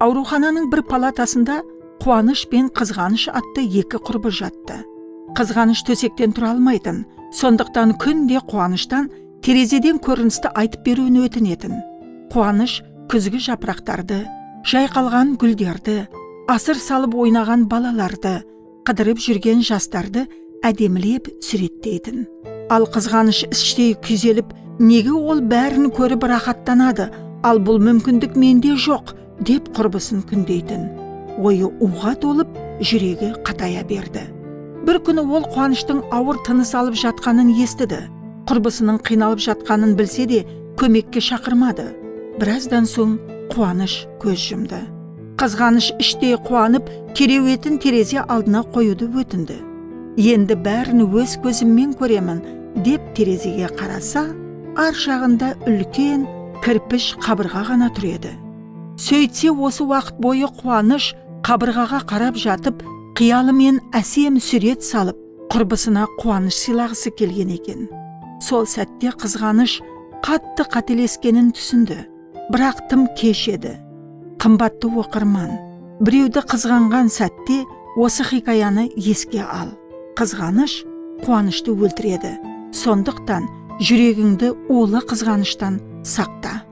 Аурухананың бір палатасында Қуаныш пен Қызғаныш атты екі құрбы жатты. Қызғаныш төсектен тұра алмайтын, сондықтан күнде Қуаныштан терезеден көріністі айтып беруін өтінетін. Қуаныш күзгі жапырақтарды, жайқалған гүлдерді, асыр салып ойнаған балаларды, қыдырып жүрген жастарды әдемілеп суреттейтін. Ал Қызғаныш іштей күйзеліп, неге ол бәрін көріп рахаттанады, ал бұл мүмкіндік менде жоқ, деп құрбысын күндейтін. Ойы уға толып, жүрегі қатая берді. Бір күні ол Қуаныштың ауыр тыныс алып жатқанын естіді. Құрбысының қиналып жатқанын білсе де, көмекке шақырмады. Біраздан соң Қуаныш көз жұмды. Қызғаныш іштей қуанып, кереуетін терезе алдына қоюды өтінді. Енді бәрін өз көзіммен көремін, деп терезеге қараса, ар жағында үлкен кірпіш қабырға ғана тұр еді. Сөйтсе осы уақыт бойы Қуаныш қабырғаға қарап жатып, қиялымен әсем сурет салып, құрбысына қуаныш сыйлағысы келген екен. Сол сәтте Қызғаныш қатты қателескенін түсінді, бірақ тым кеш еді. Қымбатты оқырман, біреуді қызғанған сәтте осы хикаяны еске ал. Қызғаныш Қуанышты өлтіреді. Сондықтан жүрегіңді улы қызғаныштан сақта.